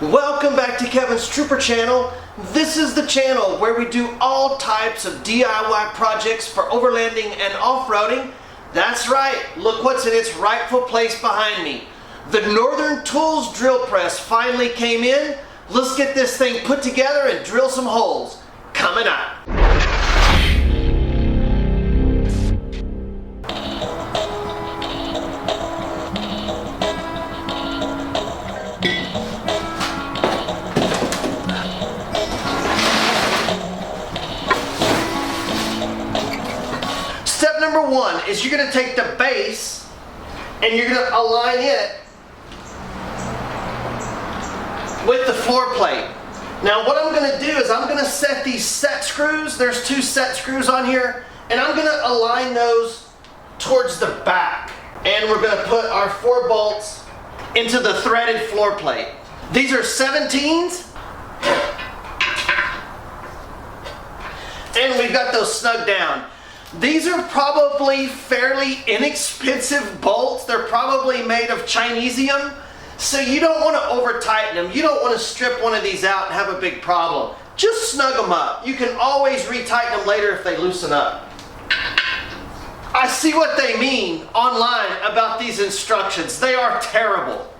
Welcome back to Kevin's Trooper channel. This is the channel where we do all types of DIY projects for overlanding and off-roading. That's right, look what's in its rightful place behind me. The Northern Tools drill press finally came in. Let's get this thing put together and drill some holes. Coming up. Step number one is you're going to take the base and you're going to align it with the floor plate. Now what I'm going to do is I'm going to set these set screws. There's two set screws on here, and I'm going to align those towards the back. And we're going to put our 4 bolts into the threaded floor plate. These are 17s. And we've got those snug down. These are probably fairly inexpensive bolts. They're probably made of Chinesium, so you don't want to over tighten them. You don't want to strip one of these out and have a big problem. Just snug them up. You can always retighten them later if they loosen up. I see what they mean online about these instructions. They are terrible.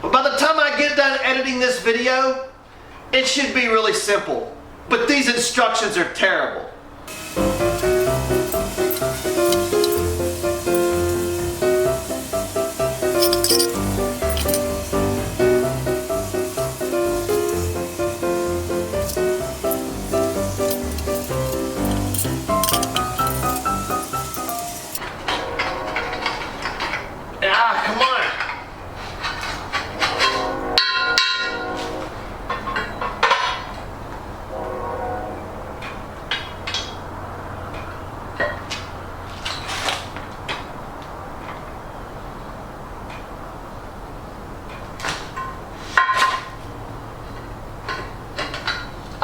But by the time I get done editing this video, it should be really simple. But these instructions are terrible.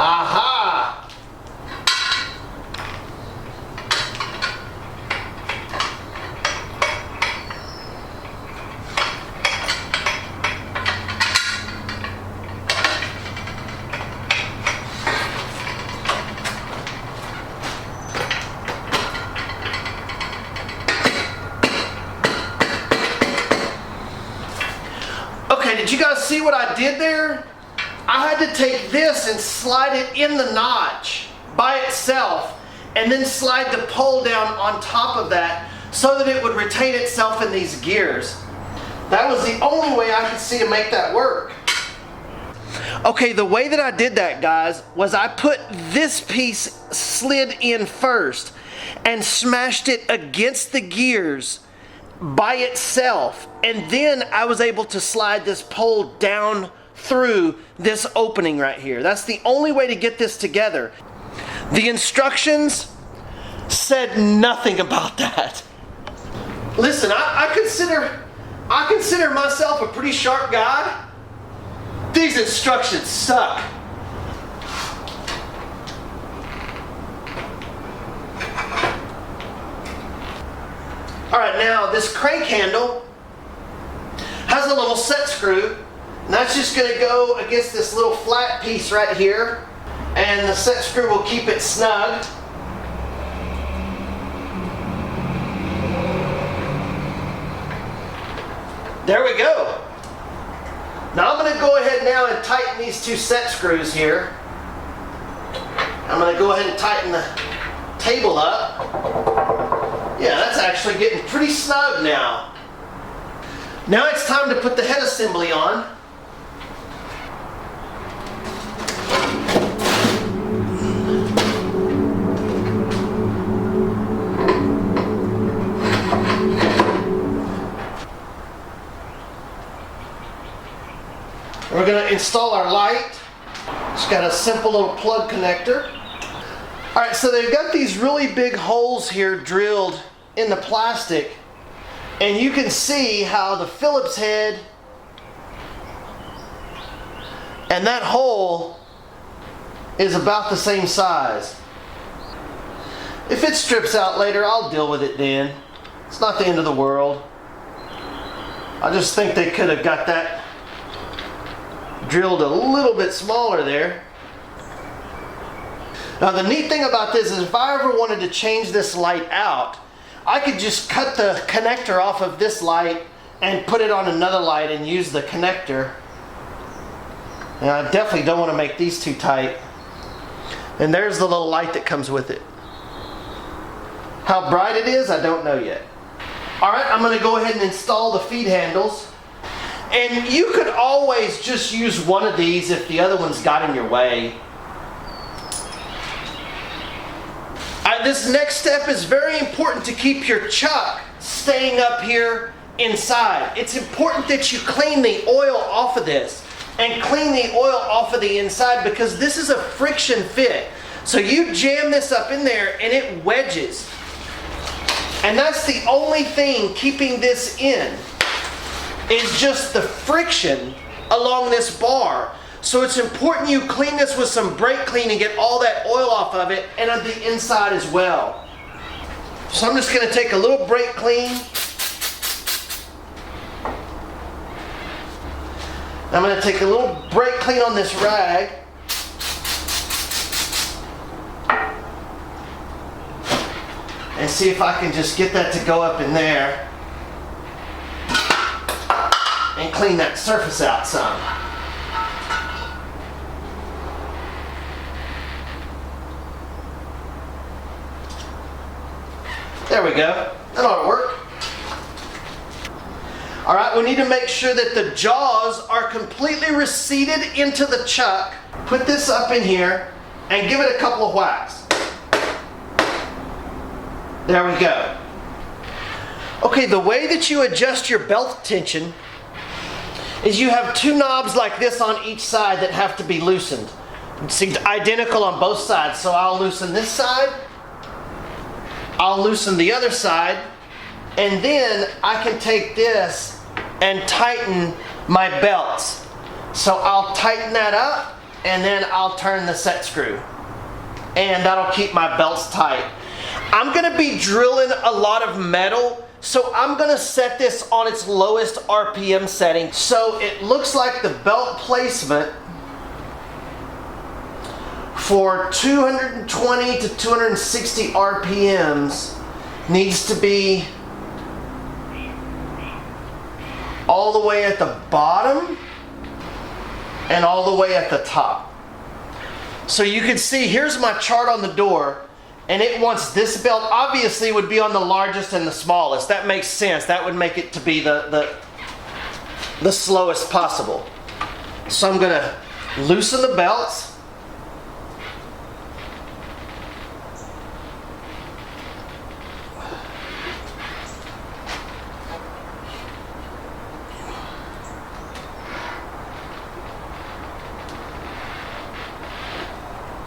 Aha! Okay, did you guys see what I did there? I had to take this and slide it in the notch by itself and then slide the pole down on top of that so that it would retain itself in these gears. That was the only way I could see to make that work. Okay, the way that I did that, guys, was I put this piece slid in first and smashed it against the gears by itself, and then I was able to slide this pole down through this opening right here. That's the only way to get this together. The instructions said nothing about that. Listen, I consider myself a pretty sharp guy. These instructions suck. Alright, now this crank handle has a little set screw. And that's just going to go against this little flat piece right here, and the set screw will keep it snug. There we go. Now I'm going to go ahead now and tighten these two set screws here. I'm going to go ahead and tighten the table up. Yeah, that's actually getting pretty snug now. Now it's time to put the head assembly on. We're going to install our light. It's got a simple little plug connector. Alright, so they've got these really big holes here drilled in the plastic, and you can see how the Phillips head and that hole is about the same size. If it strips out later, I'll deal with it then. It's not the end of the world. I just think they could have got that drilled a little bit smaller there. Now the neat thing about this is if I ever wanted to change this light out, I could just cut the connector off of this light and put it on another light and use the connector. Now I definitely don't want to make these too tight. And there's the little light that comes with it. How bright it is, I don't know yet. Alright, I'm going to go ahead and install the feed handles. And you could always just use one of these if the other one's got in your way. This next step is very important to keep your chuck staying up here inside. It's important that you clean the oil off of this and clean the oil off of the inside because this is a friction fit. So you jam this up in there and it wedges. And that's the only thing keeping this in is just the friction along this bar. So it's important you clean this with some brake clean and get all that oil off of it and on the inside as well. So I'm just going to take a little brake clean. I'm going to take a little brake clean on this rag. And see if I can just get that to go up in there and clean that surface out some. There we go. That ought to work. Alright, we need to make sure that the jaws are completely receded into the chuck. Put this up in here and give it a couple of whacks. There we go. Okay, the way that you adjust your belt tension is you have two knobs like this on each side that have to be loosened. It's identical on both sides, so I'll loosen this side. I'll loosen the other side, and then I can take this and tighten my belts. So I'll tighten that up, and then I'll turn the set screw. And that'll keep my belts tight. I'm going to be drilling a lot of metal, so I'm going to set this on its lowest RPM setting. So it looks like the belt placement for 220 to 260 RPMs needs to be all the way at the bottom and all the way at the top. So you can see, here's my chart on the door, and it wants this belt obviously would be on the largest and the smallest. That makes sense. That would make it to be the slowest possible. So I'm going to loosen the belts.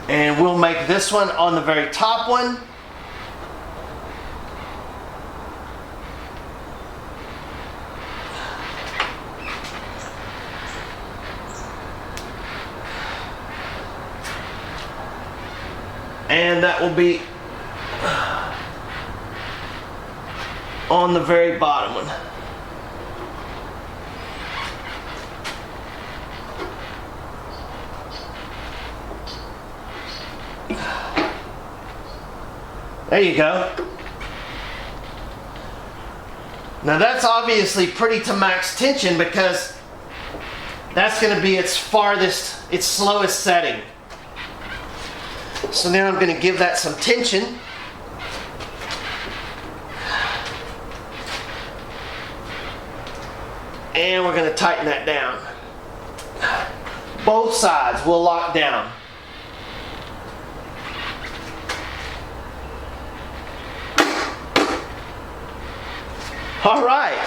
And we'll make this one on the very top one. And that will be on the very bottom one. There you go. Now that's obviously pretty to max tension because that's going to be its farthest, its slowest setting. So now I'm going to give that some tension. And we're going to tighten that down. Both sides will lock down. All right.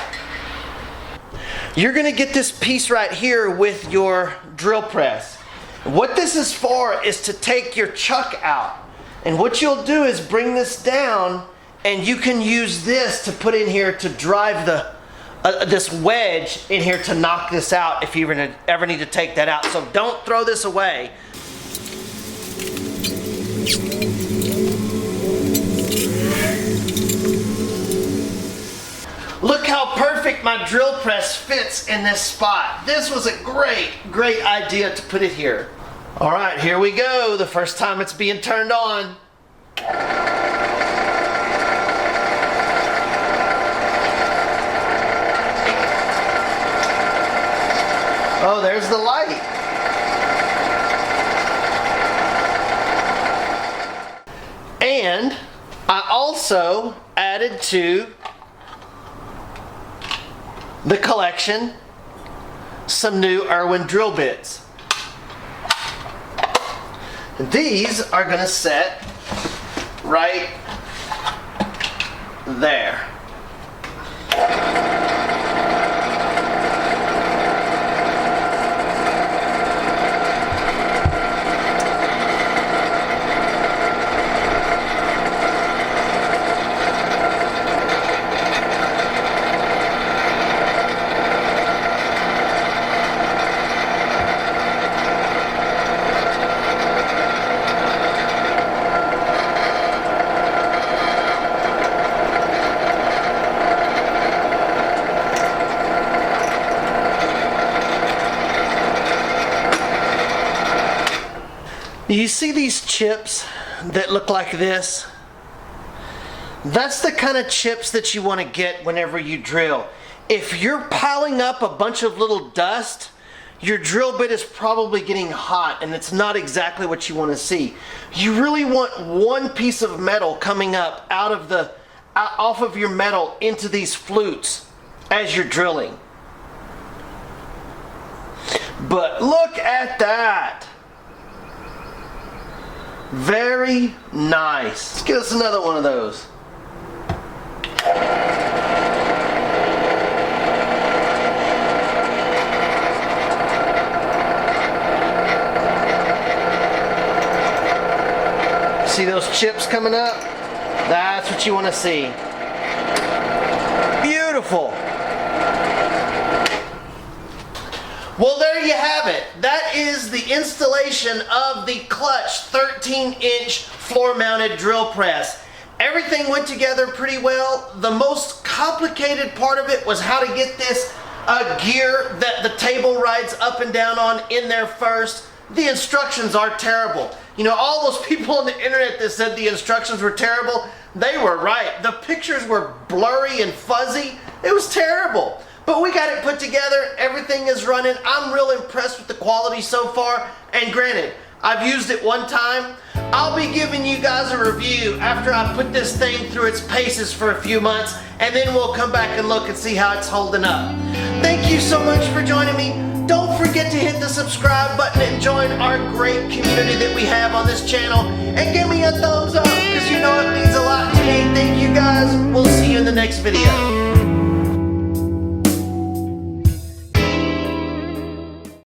You're going to get this piece right here with your drill press. What this is for is to take your chuck out. And what you'll do is bring this down, and you can use this to put in here to drive the this wedge in here to knock this out if you ever need to take that out. So don't throw this away. Look how perfect my drill press fits in this spot. This was a great idea to put it here. All right, here we go. The first time it's being turned on. Oh, there's the light. And I also added to the collection some new Irwin drill bits. These are going to set right there. You see these chips that look like this? That's the kind of chips that you want to get whenever you drill. If you're piling up a bunch of little dust, your drill bit is probably getting hot and it's not exactly what you want to see. You really want one piece of metal coming up off of your metal into these flutes as you're drilling. But look at that. Very nice. Let's get us another one of those. See those chips coming up? That's what you want to see. Beautiful. Well, there you have it. That is the installation of the Klutch 13-inch floor-mounted drill press. Everything went together pretty well. The most complicated part of it was how to get this gear that the table rides up and down on in there first. The instructions are terrible. You know, all those people on the internet that said the instructions were terrible, they were right. The pictures were blurry and fuzzy. It was terrible. But we got it put together, everything is running. I'm real impressed with the quality so far. And granted, I've used it one time. I'll be giving you guys a review after I put this thing through its paces for a few months, and then we'll come back and look and see how it's holding up. Thank you so much for joining me. Don't forget to hit the subscribe button and join our great community that we have on this channel. And give me a thumbs up, because you know it means a lot to me. Thank you guys. We'll see you in the next video.